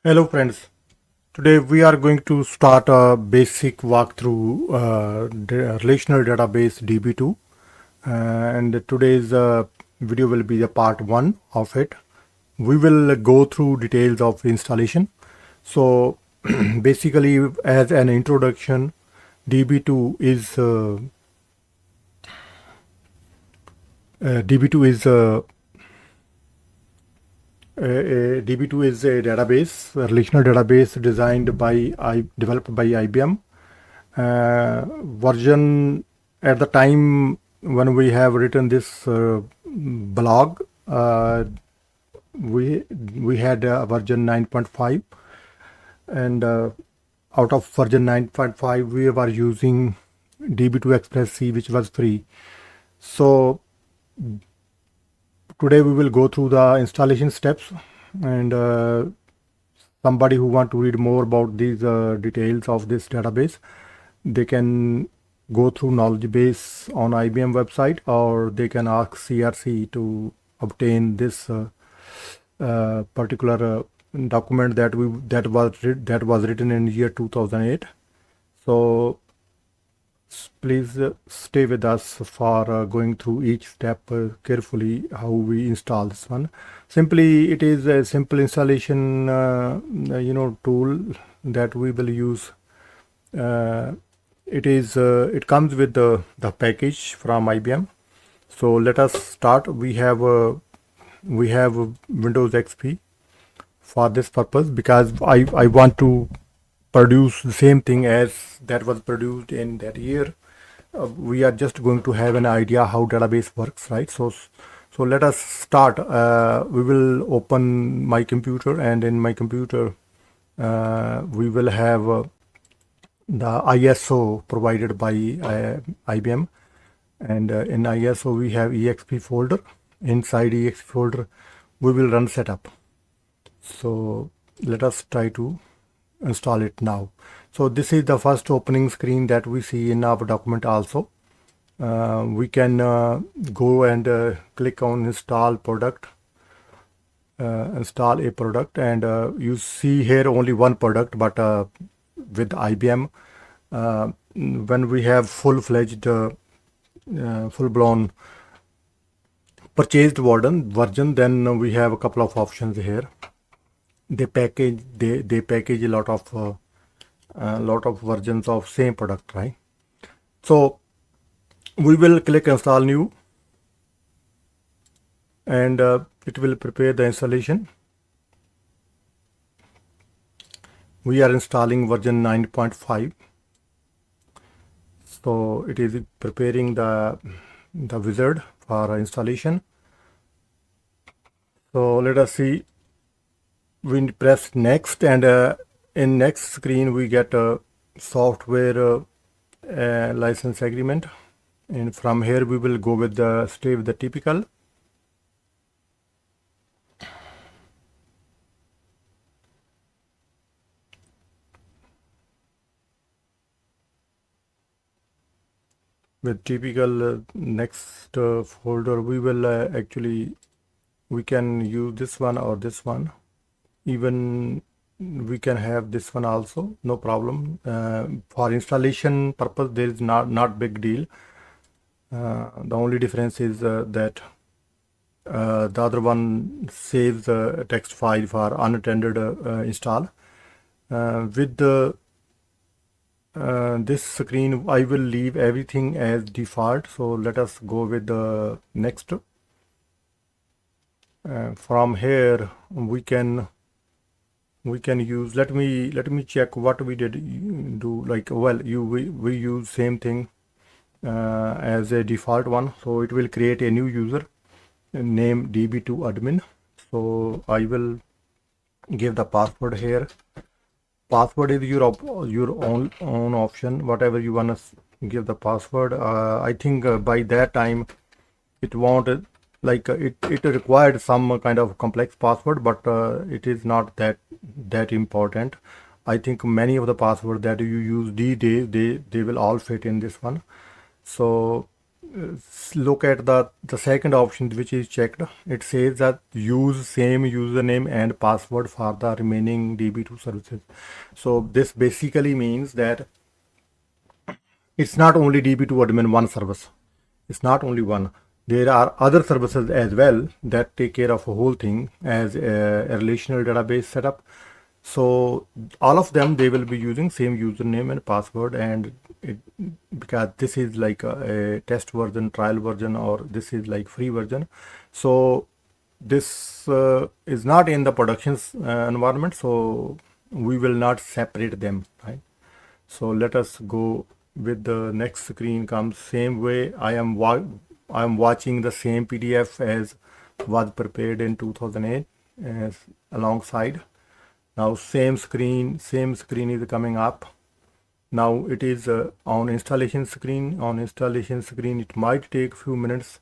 Hello friends, today we are going to start a basic walkthrough the relational database DB2 and today's video will be the part 1 of it. We will go through details of installation. So basically as an introduction, DB2 is DB2 is DB2 is a database, a relational database developed by IBM. Version at the time when we have written this blog, we had version 9.5, and out of version 9.5 we were using DB2 Express C, which was free. So today we will go through the installation steps, and somebody who want to read more about these details of this database, they can go through knowledge base on IBM website, or they can ask CRC to obtain this particular document that was written in year 2008. So please stay with us for going through each step carefully how we install this one. Simply, it is a simple installation tool that we will use. It comes with the package from IBM. So let us start. We have Windows XP for this purpose, because I want to produce the same thing as that was produced in that year. We are just going to have an idea how database works, right? So let us start. We will open my computer, and in my computer we will have the ISO provided by IBM, and in ISO we have EXP folder. Inside EXP folder we will run setup. So let us try to install it now. So this is the first opening screen that we see in our document. Also we can go and click on install product, install a product, and you see here only one product, but with IBM, when we have full-fledged full-blown purchased version, then we have a couple of options here. They package a lot of versions of same product, right? So we will click install new, and it will prepare the installation. We are installing version 9.5, so it is preparing the wizard for installation. So let us see. We press next, and in next screen we get a software license agreement, and from here we will go with stay with the typical. With typical next folder, we will actually we can use this one or this one. Even we can have this one also, no problem. For installation purpose there is not big deal. The only difference is that the other one saves a text file for unattended install. With this screen I will leave everything as default. So let us go with the next. From here we can use, let me check what we did do. Like, well, we use same thing as a default one. So it will create a new user, name DB2 admin. So I will give the password here. Password is your own option, whatever you want to give the password. I think by that time it won't it required some kind of complex password, but it is not that important. I think many of the passwords that you use these days, they will all fit in this one. So look at the second option which is checked. It says that use same username and password for the remaining DB2 services. So this basically means that it's not only DB2 admin one service. It's not only one. There are other services as well that take care of a whole thing as a relational database setup. So all of them, they will be using same username and password, and because this is like a test version, trial version, or this is like free version. So this is not in the production environment, so we will not separate them, right? So let us go with the next screen. Comes same way. I am watching the same PDF as was prepared in 2008 as alongside. Now same screen is coming up. Now it is on installation screen. On installation screen, it might take few minutes.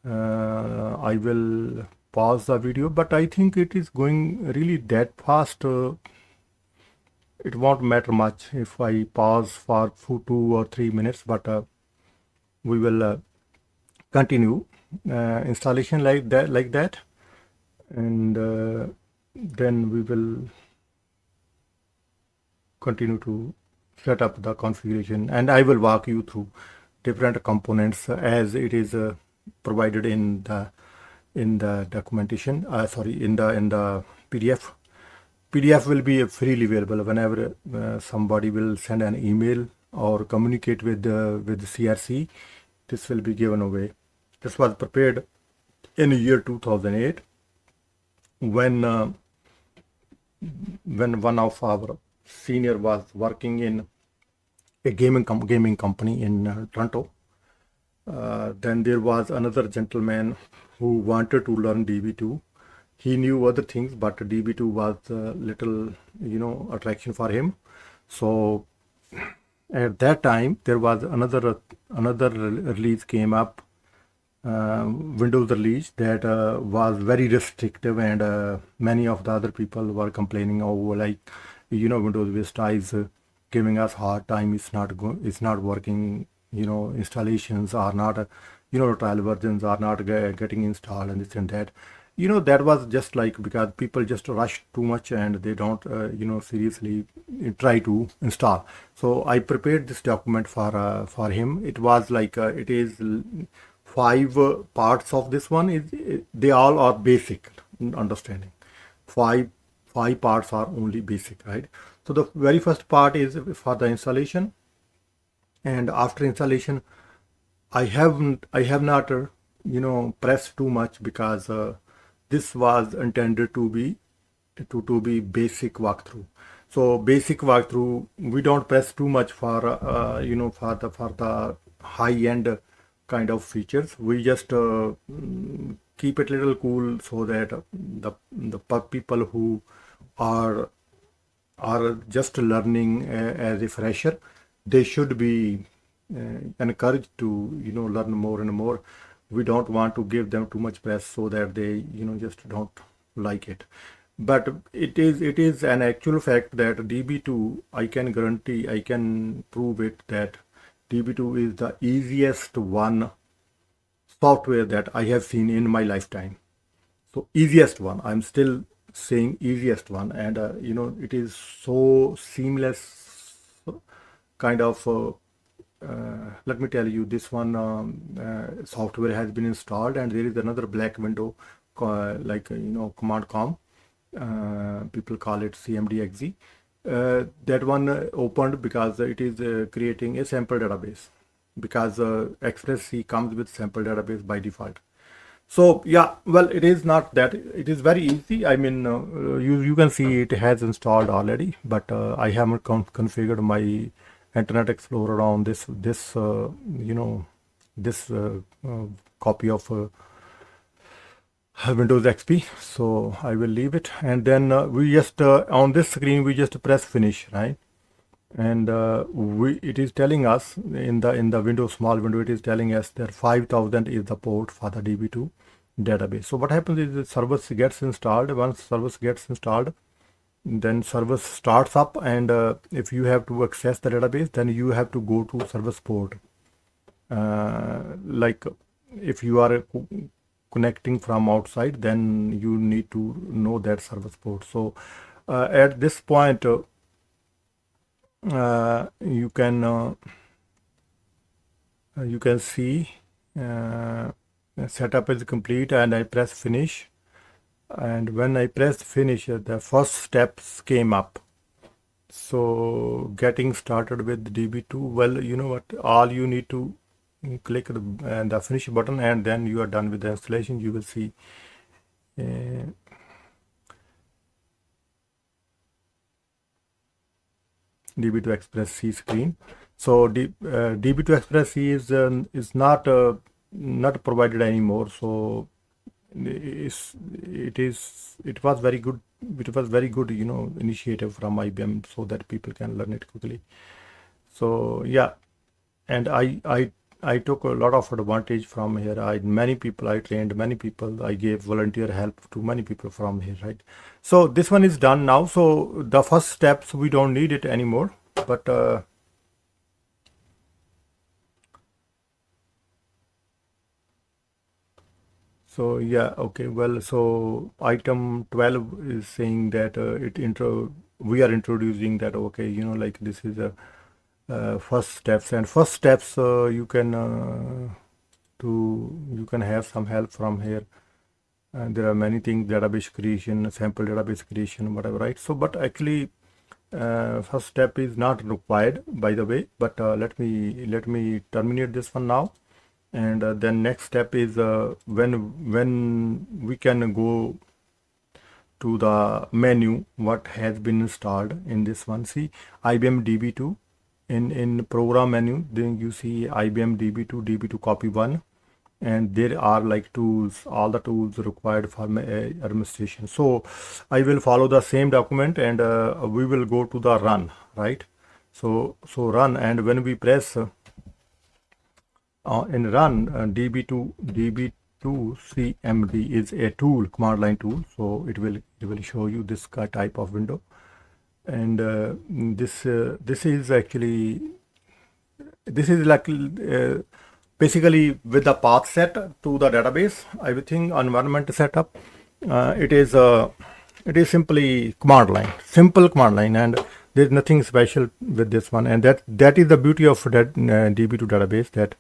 I will pause the video, but I think it is going really that fast. It won't matter much if I pause for 2 or 3 minutes, but we will continue installation like that, and then we will continue to set up the configuration, and I will walk you through different components as it is provided in the documentation. In the PDF. PDF will be freely available whenever somebody will send an email or communicate with CRC. This will be given away. This was prepared in the year 2008 when one of our senior was working in a gaming company in Toronto. Then there was another gentleman who wanted to learn DB2. He knew other things, but DB2 was a little, attraction for him. So at that time, there was another release came up, Windows release that was very restrictive, and many of the other people were complaining, like, Windows Vista is giving us hard time. It's not working. Installations are not, trial versions are not getting installed, and this and that. That was just like because people just rush too much and they don't, seriously try to install. So I prepared this document for him. It was like it is 5 parts of this one. They all are basic understanding. Five parts are only basic, right? So the very first part is for the installation, and after installation, I have not pressed too much because this was intended to be basic walkthrough. So basic walkthrough, we don't press too much for for the high end kind of features. We just keep it little cool so that the people who are just learning as a fresher, they should be encouraged to learn more and more. We don't want to give them too much press so that they just don't like it. But it is an actual fact that DB2, I can guarantee, I can prove it, that DB2 is the easiest one software that I have seen in my lifetime. So easiest one, I'm still saying easiest one, and it is so seamless kind of let me tell you, this one software has been installed, and there is another black window like command com, people call it CMDXZ. That one opened because it is creating a sample database, because Express C comes with sample database by default. So yeah, well, it is not that, it is very easy. I mean, you can see it has installed already, but I haven't configured my Internet Explorer on this copy of Windows XP. So I will leave it, and then we just on this screen we just press finish, right? And it is telling us in the window, small window, it is telling us that 5000 is the port for the DB2 database. So what happens is the service gets installed. Once service gets installed, then service starts up, and if you have to access the database, then you have to go to service port. like if you are connecting from outside, then you need to know that service port. So at this point, you can see setup is complete, and I press finish. And when I pressed finish, the first steps came up. So getting started with DB2, well, you know what, all you need to click the finish button, and then you are done with the installation. You will see DB2 Express C screen. So DB2 Express C is not provided anymore. So it was very good. It was very good, initiative from IBM, so that people can learn it quickly. So yeah, and I took a lot of advantage from here. I trained many people. I gave volunteer help to many people from here, right? So this one is done now. So the first steps, we don't need it anymore. But so yeah, okay. Well, so item 12 is saying that we are introducing that. Okay, like this is a first steps, and first steps you can you can have some help from here. And there are many things: database creation, sample database creation, whatever, right? So, but actually, first step is not required, by the way. But let me terminate this one now, and then next step is when we can go to the menu what has been installed in this one. See, IBM DB2 in program menu, then you see IBM DB2, DB2 copy 1, and there are like tools, all the tools required for my administration. So I will follow the same document, and we will go to the run, right? So run, and when we press in run, DB2 CMD is a tool, command line tool. So it will show you this type of window, and this is actually, this is like basically with the path set to the database, everything environment setup. It is simply command line, simple command line, and there's nothing special with this one. And that is the beauty of that DB2 database, that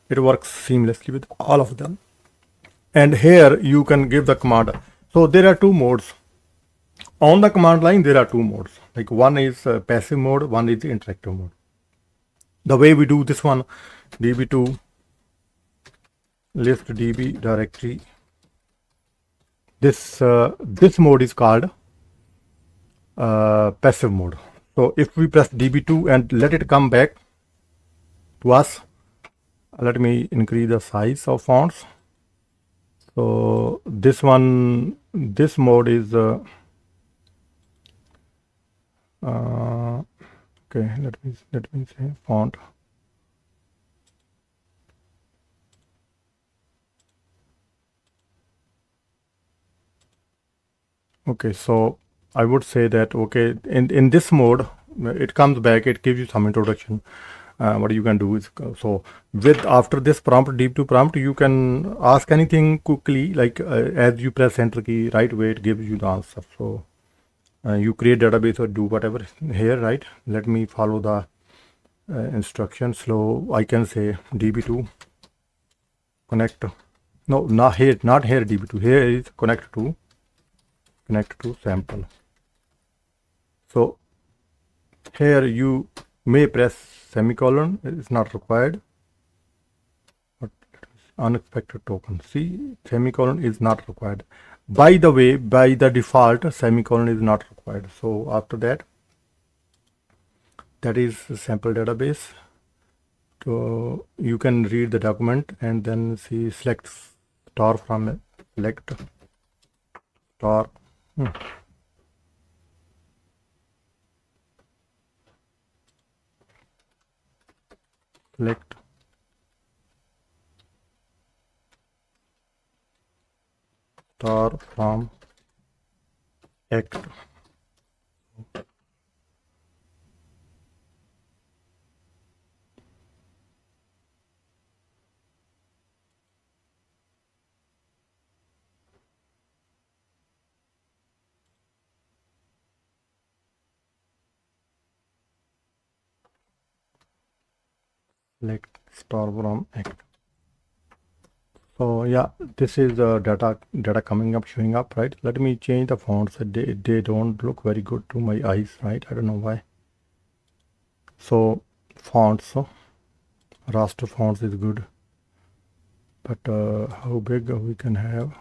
it works seamlessly with all of them. And here you can give the command. So there are two modes on the command line. There are two modes, like one is passive mode, one is interactive mode. The way we do this one, DB2 list DB directory, this mode is called passive mode. So if we press DB2 and let it come back to us, let me increase the size of fonts. So this mode is okay, let me say font. Okay, so I would say that, okay, in this mode, it comes back, it gives you some introduction. What you can do is, so with after this prompt, DB2 prompt, you can ask anything quickly, like as you press enter key, right away it gives you the answer. So you create database or do whatever here, right? Let me follow the instructions. So I can say DB2 connect. No, not here DB2. Here is connect to sample. So here you may press semicolon. It's not required. But unexpected token. See, semicolon is not required. By the way, by the default, semicolon is not required. So after that, that is sample database. So you can read the document and then see select star from it. Select star. Select star from act. select star from act. So yeah, this is the data coming up, showing up, right? Let me change the fonts. They don't look very good to my eyes, right? I don't know why. So fonts, so raster fonts is good, but how big we can have?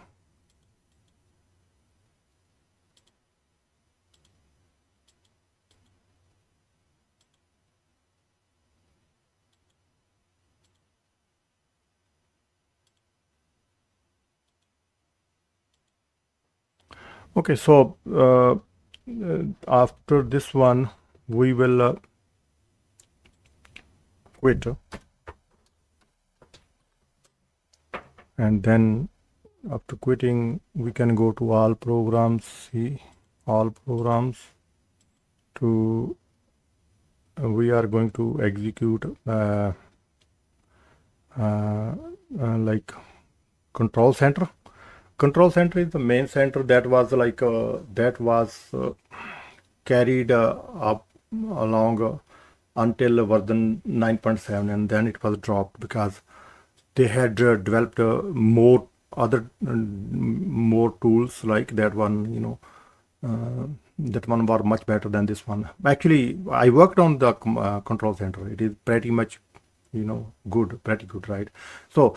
Okay, so after this one, we will quit, and then after quitting, we can go to all programs. See all programs. To we are going to execute like control center. Control center is the main center that was like carried up along until version 9.7, and then it was dropped because they had developed more other more tools like that one, that one were much better than this one. Actually, I worked on the control center. It is pretty much good, pretty good, right? So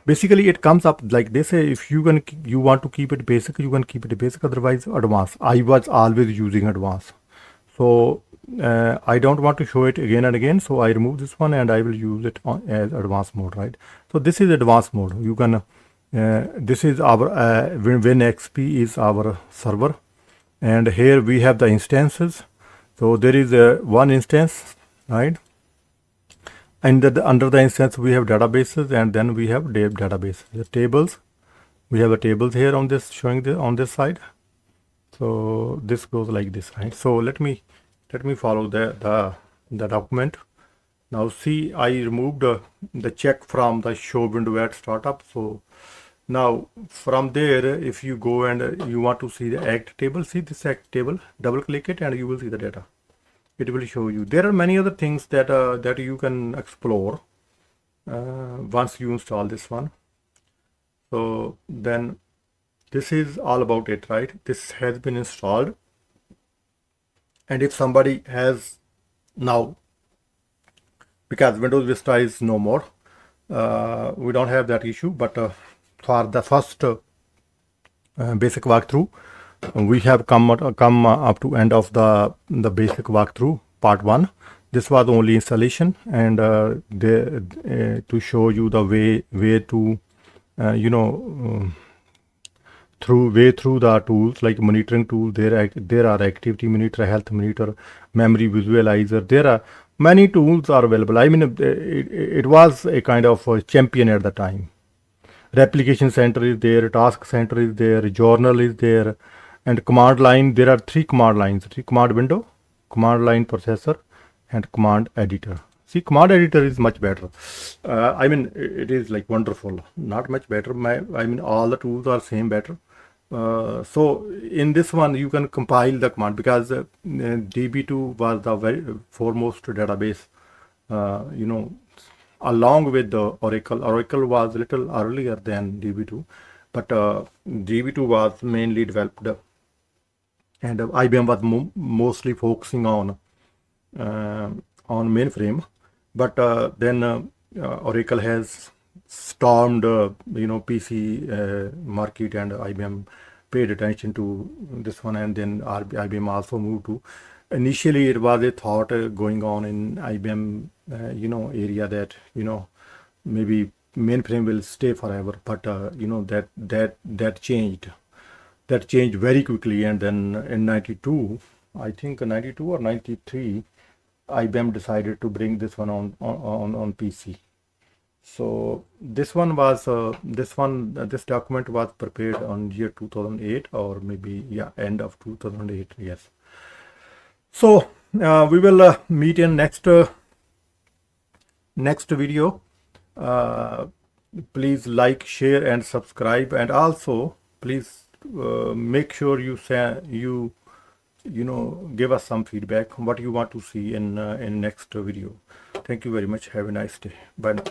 basically it comes up like this. If you want to keep it basic, you can keep it basic, otherwise advanced. I was always using advanced, so I don't want to show it again and again, so I remove this one and I will use it as advanced mode, right? So this is advanced mode. You can this is our WinXP is our server, and here we have the instances. So there is one instance, right? And under the instance we have databases, and then we have databases, the tables. We have the tables here on this, showing on this side. So this goes like this, right? So let me follow the document. Now see, I removed the check from the show window at startup. So now from there, if you go and you want to see the act table, see this act table, double click it and you will see the data. It will show you. There are many other things that you can explore once you install this one. So then this is all about it, right? This has been installed, and if somebody has now, because Windows Vista is no more, we don't have that issue, but for the first basic walkthrough, we have come up to end of the basic walkthrough part 1. This was only installation, and to show you the way to through the tools like monitoring tool. There are activity monitor, health monitor, memory visualizer. There are many tools are available. I mean, it was a kind of a champion at the time. Replication center is there, task center is there, journal is there, and command line. There are 3 command lines: command window, command line processor, and command editor. See, command editor is much better. I mean, it is like wonderful. Not much better. I mean, all the tools are same better. So in this one, you can compile the command, because DB2 was the very foremost database. Along with the Oracle. Oracle was a little earlier than DB2, but DB2 was mainly developed, and IBM was mostly focusing on mainframe. But then Oracle has stormed PC market, and IBM paid attention to this one, and then IBM also moved to. Initially, it was a thought going on in IBM, area that maybe mainframe will stay forever, but that changed. That changed very quickly, and then in 92, I think 92 or 93, IBM decided to bring this one on PC. So this one was this document was prepared on year 2008, or maybe end of 2008. Yes. So we will meet in next video. Please like, share, and subscribe, and also please make sure you give us some feedback what you want to see in next video. Thank you very much. Have a nice day. Bye now.